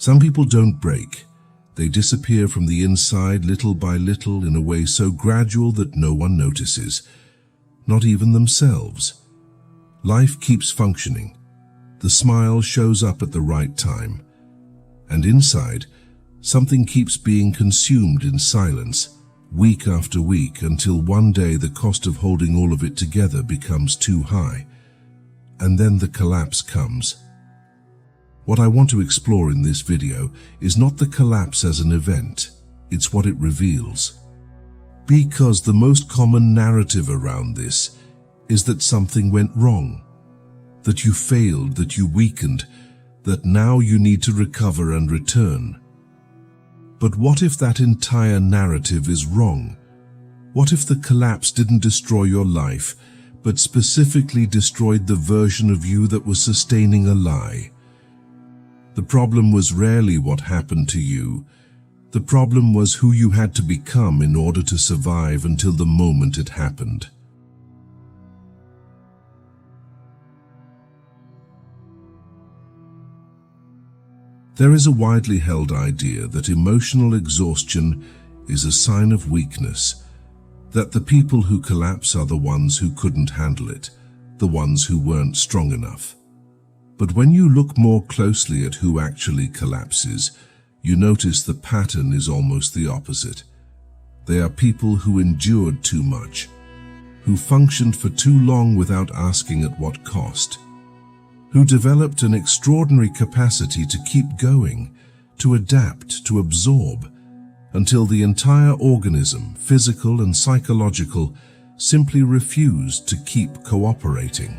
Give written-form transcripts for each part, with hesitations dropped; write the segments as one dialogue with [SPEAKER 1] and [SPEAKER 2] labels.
[SPEAKER 1] Some people don't break. They disappear from the inside little by little in a way so gradual that no one notices, not even themselves. Life keeps functioning. The smile shows up at the right time. And inside, something keeps being consumed in silence, week after week, until one day the cost of holding all of it together becomes too high. And then the collapse comes. What I want to explore in this video is not the collapse as an event, it's what it reveals. Because the most common narrative around this is that something went wrong, that you failed, that you weakened, that now you need to recover and return. But what if that entire narrative is wrong? What if the collapse didn't destroy your life, but specifically destroyed the version of you that was sustaining a lie? The problem was rarely what happened to you. The problem was who you had to become in order to survive until the moment it happened. There is a widely held idea that emotional exhaustion is a sign of weakness, that the people who collapse are the ones who couldn't handle it, the ones who weren't strong enough. But when you look more closely at who actually collapses, you notice the pattern is almost the opposite. They are people who endured too much, who functioned for too long without asking at what cost, who developed an extraordinary capacity to keep going, to adapt, to absorb, until the entire organism, physical and psychological, simply refused to keep cooperating.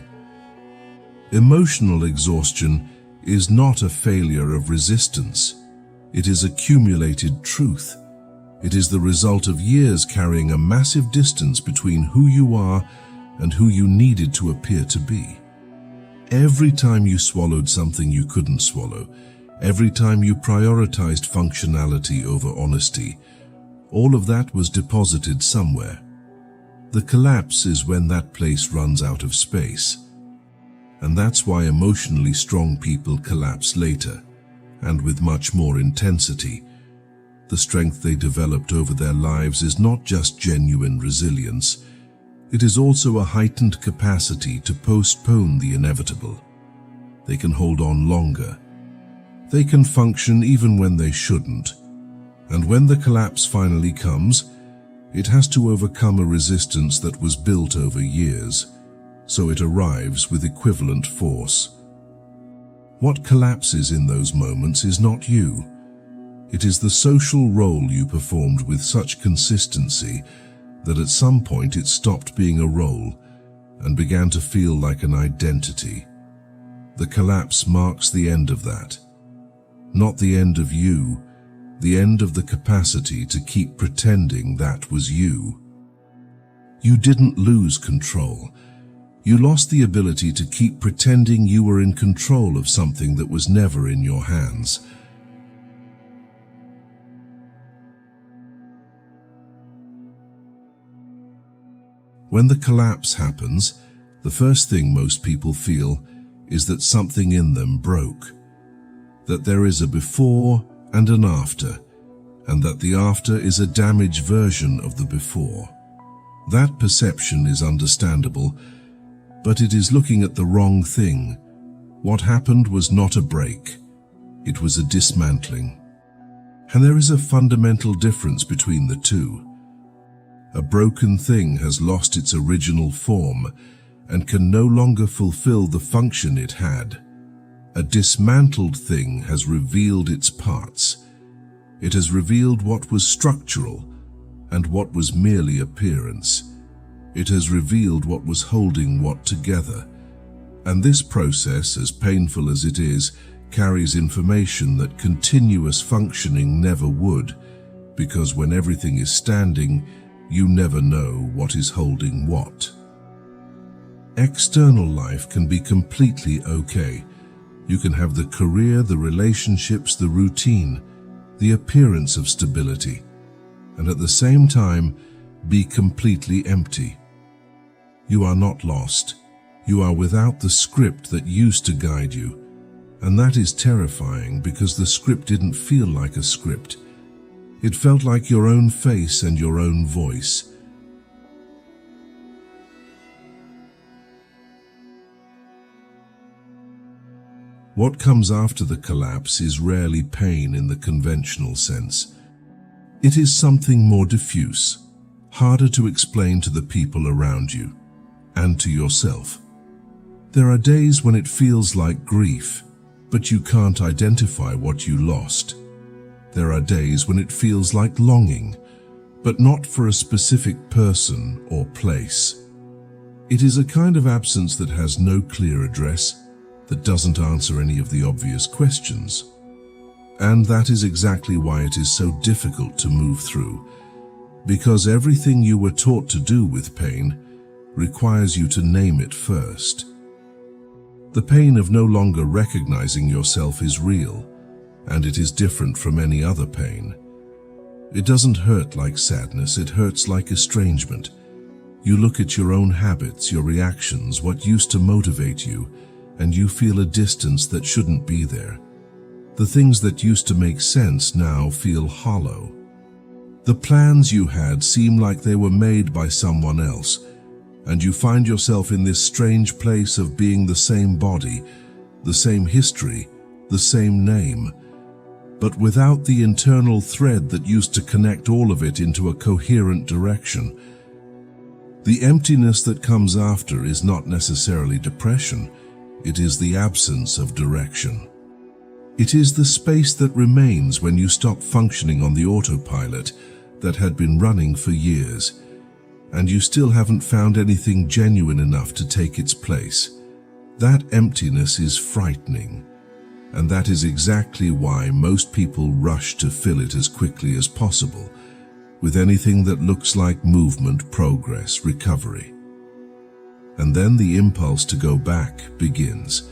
[SPEAKER 1] Emotional exhaustion is not a failure of resistance. It is accumulated truth. It is the result of years carrying a massive distance between who you are and who you needed to appear to be. Every time you swallowed something you couldn't swallow, every time you prioritized functionality over honesty, all of that was deposited somewhere. The collapse is when that place runs out of space. And that's why emotionally strong people collapse later, and with much more intensity. The strength they developed over their lives is not just genuine resilience, it is also a heightened capacity to postpone the inevitable. They can hold on longer. They can function even when they shouldn't. And when the collapse finally comes, it has to overcome a resistance that was built over years, so it arrives with equivalent force. What collapses in those moments is not you. It is the social role you performed with such consistency that at some point it stopped being a role and began to feel like an identity. The collapse marks the end of that. Not the end of you, the end of the capacity to keep pretending that was you. You didn't lose control. You lost the ability to keep pretending you were in control of something that was never in your hands. When the collapse happens, the first thing most people feel is that something in them broke, that there is a before and an after, and that the after is a damaged version of the before. That perception is understandable, but it is looking at the wrong thing. What happened was not a break. It was a dismantling. And there is a fundamental difference between the two. A broken thing has lost its original form and can no longer fulfill the function it had. A dismantled thing has revealed its parts. It has revealed what was structural and what was merely appearance. It has revealed what was holding what together. And this process, as painful as it is, carries information that continuous functioning never would, because when everything is standing, you never know what is holding what. External life can be completely okay. You can have the career, the relationships, the routine, the appearance of stability, and at the same time be completely empty. You are not lost. You are without the script that used to guide you, And that is terrifying because the script didn't feel like a script. It felt like your own face and your own voice. What comes after the collapse is rarely pain in the conventional sense. It is something more diffuse, harder to explain to the people around you and to yourself. There are days when it feels like grief, but you can't identify what you lost. There are days when it feels like longing, but not for a specific person or place. It is a kind of absence that has no clear address, that doesn't answer any of the obvious questions. And that is exactly why it is so difficult to move through, because everything you were taught to do with pain requires you to name it first. The pain of no longer recognizing yourself is real, and it is different from any other pain. It doesn't hurt like sadness, it hurts like estrangement. You look at your own habits, your reactions, what used to motivate you, and you feel a distance that shouldn't be there. The things that used to make sense now feel hollow. The plans you had seem like they were made by someone else, and you find yourself in this strange place of being the same body, the same history, the same name, but without the internal thread that used to connect all of it into a coherent direction. The emptiness that comes after is not necessarily depression. It is the absence of direction. It is the space that remains when you stop functioning on the autopilot that had been running for years, and you still haven't found anything genuine enough to take its place. That emptiness is frightening, and that is exactly why most people rush to fill it as quickly as possible with anything that looks like movement, progress, recovery. And then the impulse to go back begins,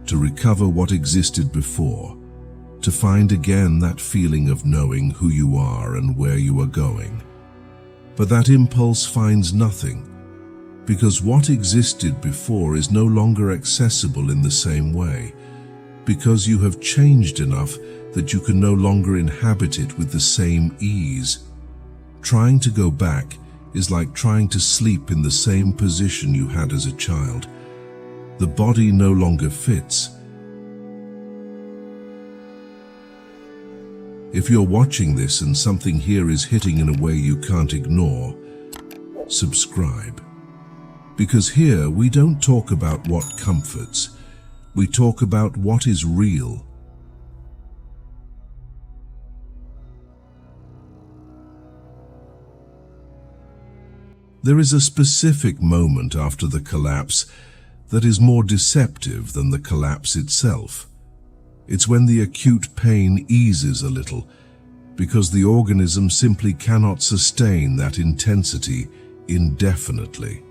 [SPEAKER 1] to recover what existed before, to find again that feeling of knowing who you are and where you are going. But that impulse finds nothing, because what existed before is no longer accessible in the same way, because you have changed enough that you can no longer inhabit it with the same ease. Trying to go back is like trying to sleep in the same position you had as a child. The body no longer fits. If you're watching this and something here is hitting in a way you can't ignore, subscribe. Because here we don't talk about what comforts, we talk about what is real. There is a specific moment after the collapse that is more deceptive than the collapse itself. It's when the acute pain eases a little, because the organism simply cannot sustain that intensity indefinitely.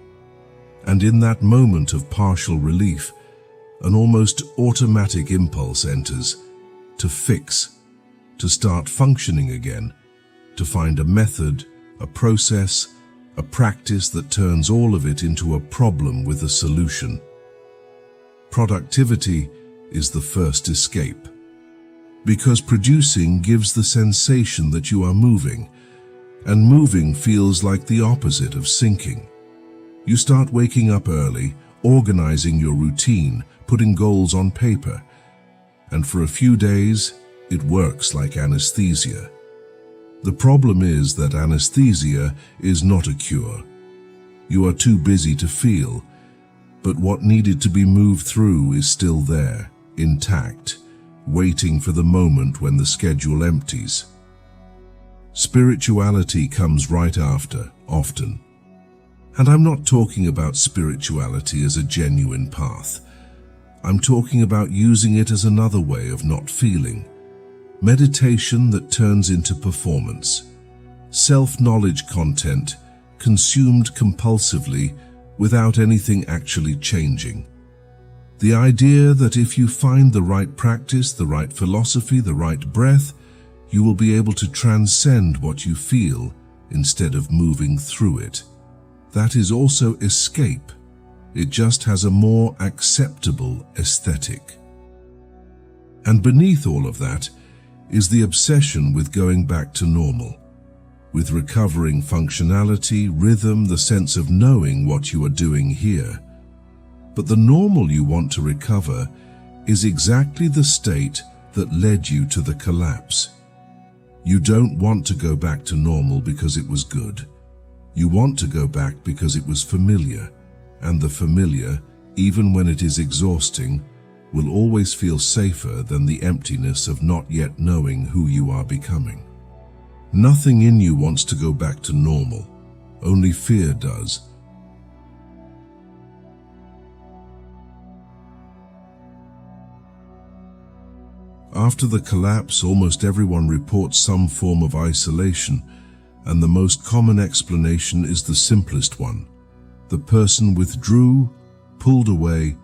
[SPEAKER 1] And in that moment of partial relief, an almost automatic impulse enters to fix, to start functioning again, to find a method, a process, a practice that turns all of it into a problem with a solution. Productivity is the first escape, because producing gives the sensation that you are moving, and moving feels like the opposite of sinking. You start waking up early, organizing your routine, putting goals on paper, and for a few days, it works like anesthesia. The problem is that anesthesia is not a cure. You are too busy to feel, but what needed to be moved through is still there, intact, waiting for the moment when the schedule empties. Spirituality comes right after, often. And I'm not talking about spirituality as a genuine path. I'm talking about using it as another way of not feeling. Meditation that turns into performance. Self-knowledge content consumed compulsively without anything actually changing. The idea that if you find the right practice, the right philosophy, the right breath, you will be able to transcend what you feel instead of moving through it. That is also escape. It just has a more acceptable aesthetic. And beneath all of that is the obsession with going back to normal, with recovering functionality, rhythm, the sense of knowing what you are doing here. But the normal you want to recover is exactly the state that led you to the collapse. You don't want to go back to normal because it was good. You want to go back because it was familiar, and the familiar, even when it is exhausting, will always feel safer than the emptiness of not yet knowing who you are becoming. Nothing in you wants to go back to normal. Only fear does. After the collapse, almost everyone reports some form of isolation, and the most common explanation is the simplest one. The person withdrew, pulled away,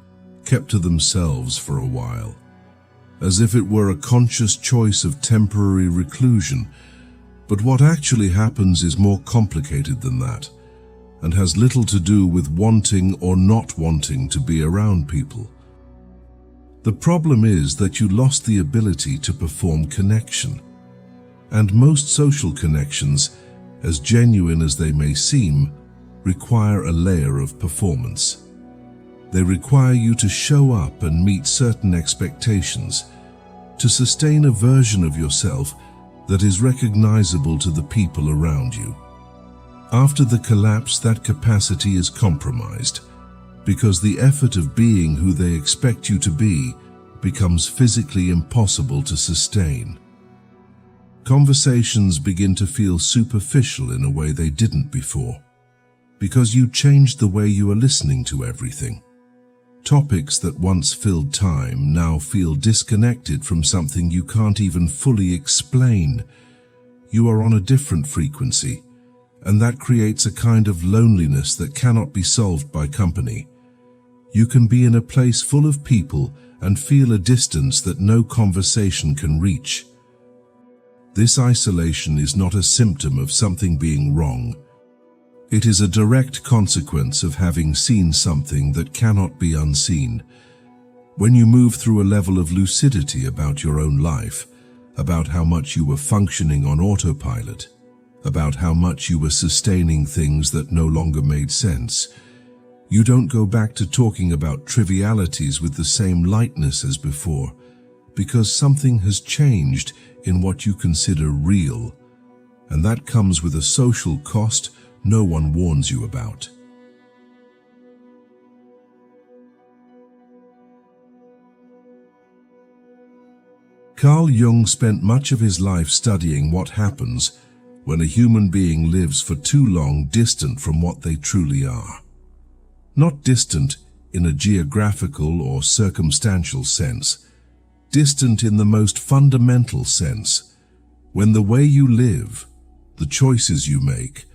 [SPEAKER 1] kept to themselves for a while, as if it were a conscious choice of temporary reclusion. But what actually happens is more complicated than that, and has little to do with wanting or not wanting to be around people. The problem is that you lost the ability to perform connection. And most social connections, as genuine as they may seem, require a layer of performance. They require you to show up and meet certain expectations, to sustain a version of yourself that is recognizable to the people around you. After the collapse, that capacity is compromised, because the effort of being who they expect you to be becomes physically impossible to sustain. Conversations begin to feel superficial in a way they didn't before, because you changed the way you are listening to everything. Topics that once filled time now feel disconnected from something you can't even fully explain. You are on a different frequency, and that creates a kind of loneliness that cannot be solved by company. You can be in a place full of people and feel a distance that no conversation can reach. This isolation is not a symptom of something being wrong. It is a direct consequence of having seen something that cannot be unseen. When you move through a level of lucidity about your own life, about how much you were functioning on autopilot, about how much you were sustaining things that no longer made sense, you don't go back to talking about trivialities with the same lightness as before, because something has changed in what you consider real, and that comes with a social cost no one warns you about. Carl Jung spent much of his life studying what happens when a human being lives for too long distant from what they truly are. Not distant in a geographical or circumstantial sense, distant in the most fundamental sense, when the way you live, the choices you make,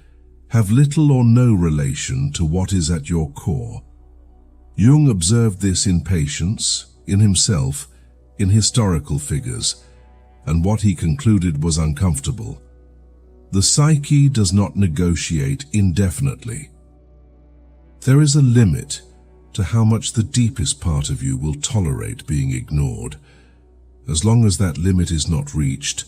[SPEAKER 1] have little or no relation to what is at your core. Jung observed this in patients, in himself, in historical figures, and what he concluded was uncomfortable. The psyche does not negotiate indefinitely. There is a limit to how much the deepest part of you will tolerate being ignored. As long as that limit is not reached,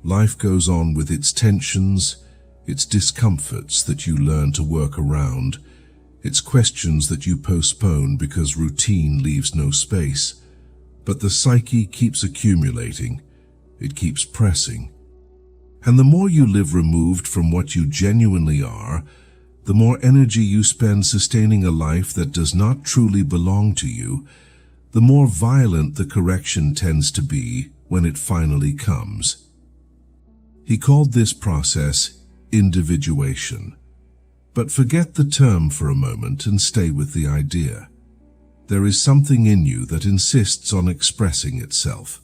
[SPEAKER 1] life goes on with its tensions, its discomforts that you learn to work around, its questions that you postpone because routine leaves no space. But the psyche keeps accumulating, it keeps pressing. And the more you live removed from what you genuinely are, the more energy you spend sustaining a life that does not truly belong to you, the more violent the correction tends to be when it finally comes. He called this process individuation. But forget the term for a moment and stay with the idea. There is something in you that insists on expressing itself.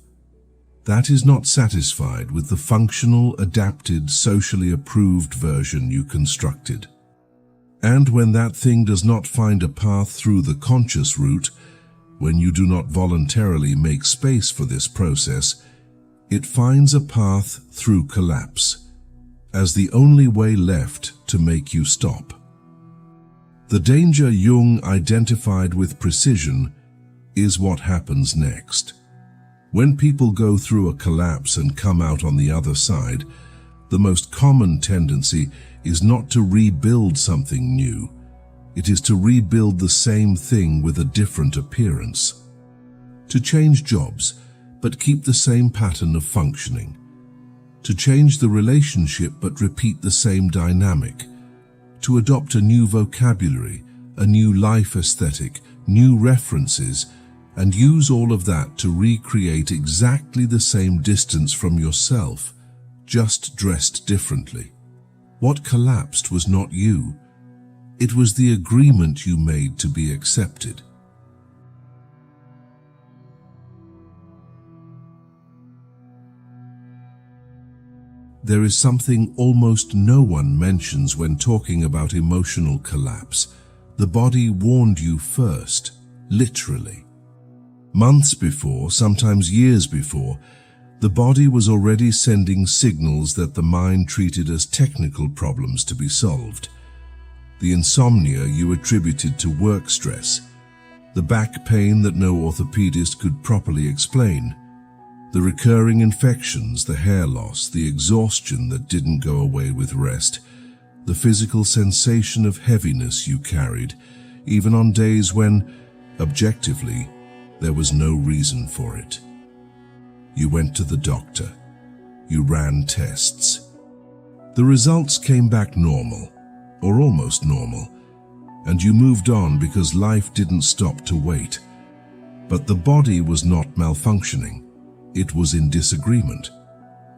[SPEAKER 1] That is not satisfied with the functional, adapted, socially approved version you constructed. And when that thing does not find a path through the conscious route, when you do not voluntarily make space for this process, it finds a path through collapse, as the only way left to make you stop. The danger Jung identified with precision is what happens next. When people go through a collapse and come out on the other side, the most common tendency is not to rebuild something new. It is to rebuild the same thing with a different appearance. To change jobs, but keep the same pattern of functioning. To change the relationship but repeat the same dynamic. To adopt a new vocabulary, a new life aesthetic, new references, and use all of that to recreate exactly the same distance from yourself, just dressed differently. What collapsed was not you. It was the agreement you made to be accepted. There is something almost no one mentions when talking about emotional collapse. The body warned you first, literally. Months before, sometimes years before, the body was already sending signals that the mind treated as technical problems to be solved. The insomnia you attributed to work stress, the back pain that no orthopedist could properly explain, the recurring infections, the hair loss, the exhaustion that didn't go away with rest, the physical sensation of heaviness you carried, even on days when, objectively, there was no reason for it. You went to the doctor. You ran tests. The results came back normal, or almost normal, and you moved on because life didn't stop to wait. But the body was not malfunctioning. It was in disagreement.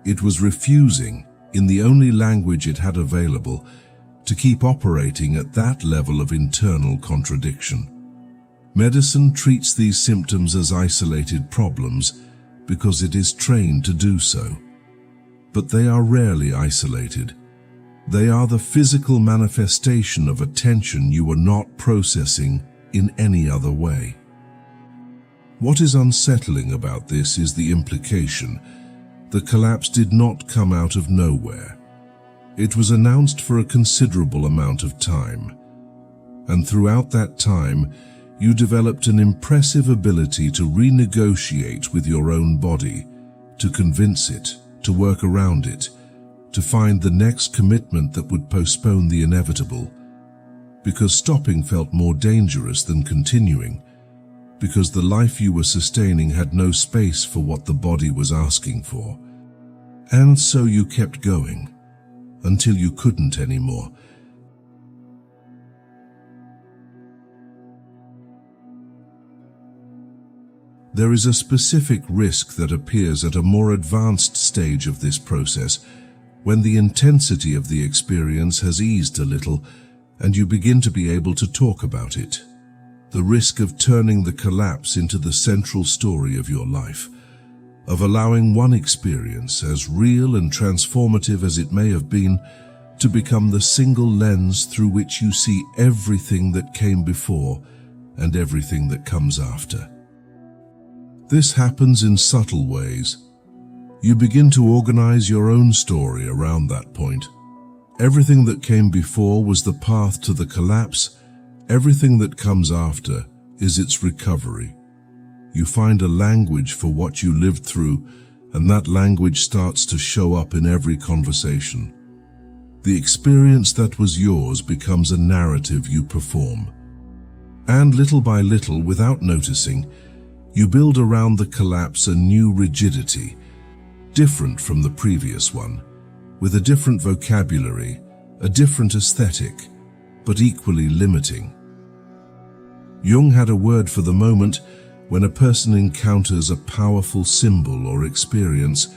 [SPEAKER 1] It was refusing, in the only language it had available, to keep operating at that level of internal contradiction. Medicine treats these symptoms as isolated problems because it is trained to do so. But they are rarely isolated. They are the physical manifestation of a tension you are not processing in any other way. What is unsettling about this is the implication. The collapse did not come out of nowhere. It was announced for a considerable amount of time. And throughout that time, you developed an impressive ability to renegotiate with your own body, to convince it, to work around it, to find the next commitment that would postpone the inevitable. Because stopping felt more dangerous than continuing. Because the life you were sustaining had no space for what the body was asking for. And so you kept going, until you couldn't anymore. There is a specific risk that appears at a more advanced stage of this process, when the intensity of the experience has eased a little and you begin to be able to talk about it. The risk of turning the collapse into the central story of your life, of allowing one experience, as real and transformative as it may have been, to become the single lens through which you see everything that came before and everything that comes after. This happens in subtle ways. You begin to organize your own story around that point. Everything that came before was the path to the collapse. Everything that comes after is its recovery. You find a language for what you lived through, and that language starts to show up in every conversation. The experience that was yours becomes a narrative you perform. And little by little, without noticing, you build around the collapse a new rigidity, different from the previous one, with a different vocabulary, a different aesthetic, but equally limiting. Jung had a word for the moment when a person encounters a powerful symbol or experience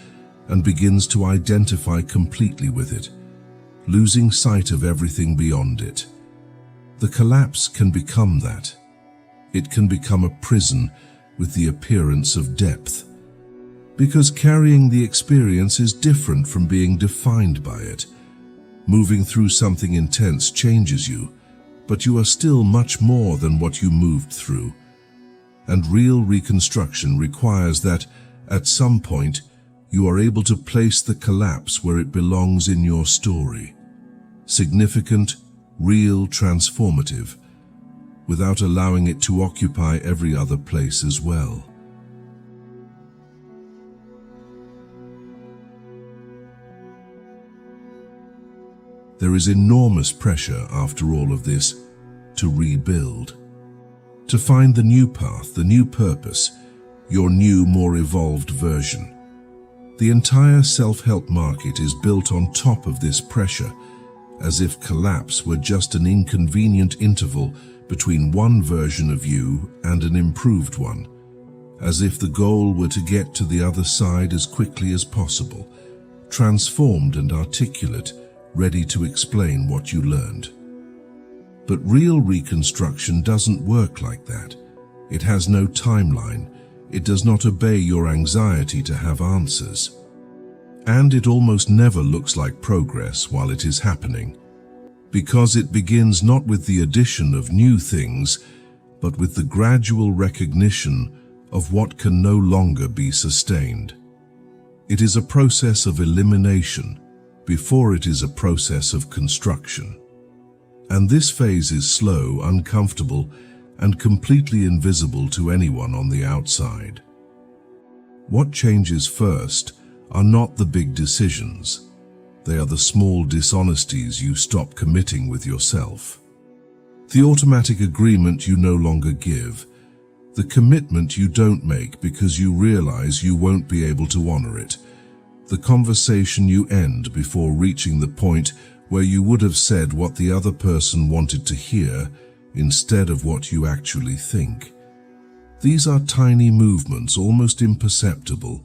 [SPEAKER 1] and begins to identify completely with it, losing sight of everything beyond it. The collapse can become that. It can become a prison with the appearance of depth. Because carrying the experience is different from being defined by it. Moving through something intense changes you, but you are still much more than what you moved through. And real reconstruction requires that, at some point, you are able to place the collapse where it belongs in your story. Significant, real, transformative, without allowing it to occupy every other place as well. There is enormous pressure after all of this to rebuild, to find the new path, the new purpose, your new, more evolved version. The entire self-help market is built on top of this pressure, as if collapse were just an inconvenient interval between one version of you and an improved one, as if the goal were to get to the other side as quickly as possible, transformed and articulate, ready to explain what you learned. But real reconstruction doesn't work like that. It has no timeline. It does not obey your anxiety to have answers. And it almost never looks like progress while it is happening, because it begins not with the addition of new things, but with the gradual recognition of what can no longer be sustained. It is a process of elimination before it is a process of construction. And this phase is slow, uncomfortable, and completely invisible to anyone on the outside. What changes first are not the big decisions. They are the small dishonesties you stop committing with yourself. The automatic agreement you no longer give. The commitment you don't make because you realize you won't be able to honor it. The conversation you end before reaching the point where you would have said what the other person wanted to hear instead of what you actually think. These are tiny movements, almost imperceptible,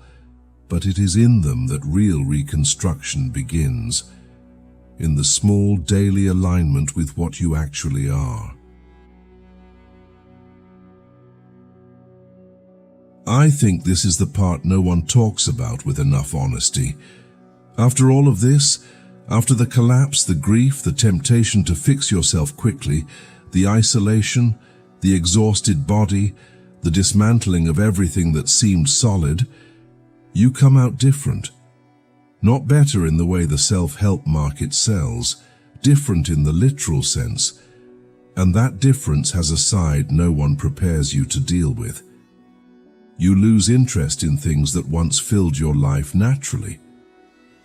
[SPEAKER 1] but it is in them that real reconstruction begins, in the small daily alignment with what you actually are. I think this is the part no one talks about with enough honesty. After all of this, after the collapse, the grief, the temptation to fix yourself quickly, the isolation, the exhausted body, the dismantling of everything that seemed solid, you come out different. Not better in the way the self-help market sells, different in the literal sense, and that difference has a side no one prepares you to deal with. You lose interest in things that once filled your life naturally.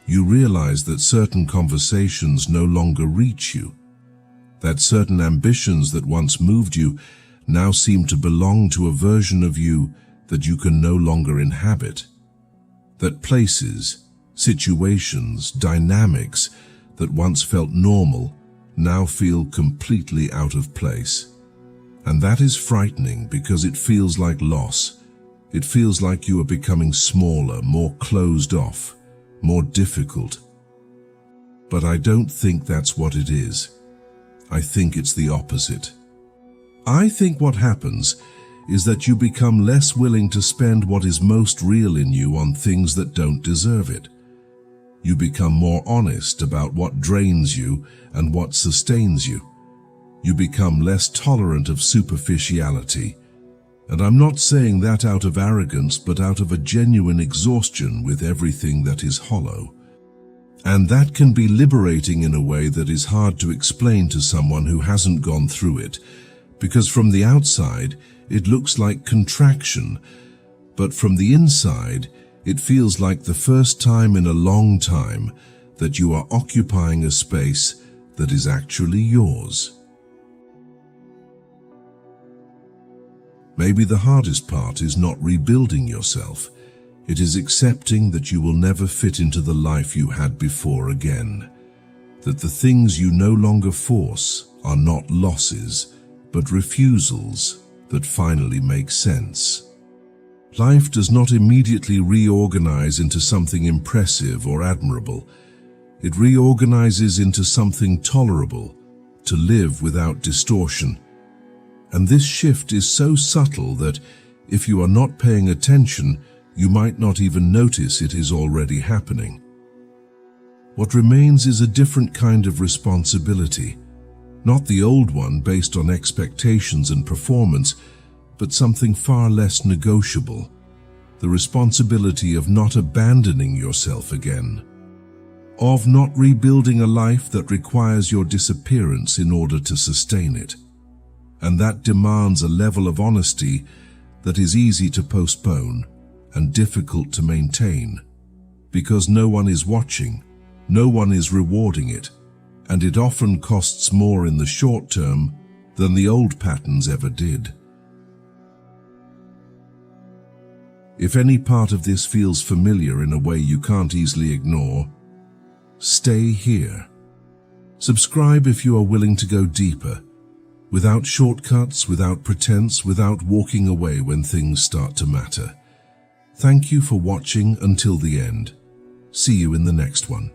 [SPEAKER 1] You realize that certain conversations no longer reach you, that certain ambitions that once moved you now seem to belong to a version of you that you can no longer inhabit, that places, situations, dynamics that once felt normal now feel completely out of place. And that is frightening because it feels like loss. It feels like you are becoming smaller, more closed off, more difficult. But I don't think that's what it is. I think it's the opposite. I think what happens is that you become less willing to spend what is most real in you on things that don't deserve it. You become more honest about what drains you and what sustains you. You become less tolerant of superficiality. And I'm not saying that out of arrogance, but out of a genuine exhaustion with everything that is hollow. And that can be liberating in a way that is hard to explain to someone who hasn't gone through it, because from the outside, it looks like contraction, but from the inside, it feels like the first time in a long time that you are occupying a space that is actually yours. Maybe the hardest part is not rebuilding yourself. It is accepting that you will never fit into the life you had before again. That the things you no longer force are not losses, but refusals that finally make sense. Life does not immediately reorganize into something impressive or admirable. It reorganizes into something tolerable, to live without distortion. And this shift is so subtle that, if you are not paying attention, you might not even notice it is already happening. What remains is a different kind of responsibility, not the old one based on expectations and performance, but something far less negotiable, the responsibility of not abandoning yourself again, of not rebuilding a life that requires your disappearance in order to sustain it. And that demands a level of honesty that is easy to postpone and difficult to maintain, because no one is watching, no one is rewarding it, and it often costs more in the short term than the old patterns ever did. If any part of this feels familiar in a way you can't easily ignore, stay here. Subscribe if you are willing to go deeper, without shortcuts, without pretense, without walking away when things start to matter. Thank you for watching until the end. See you in the next one.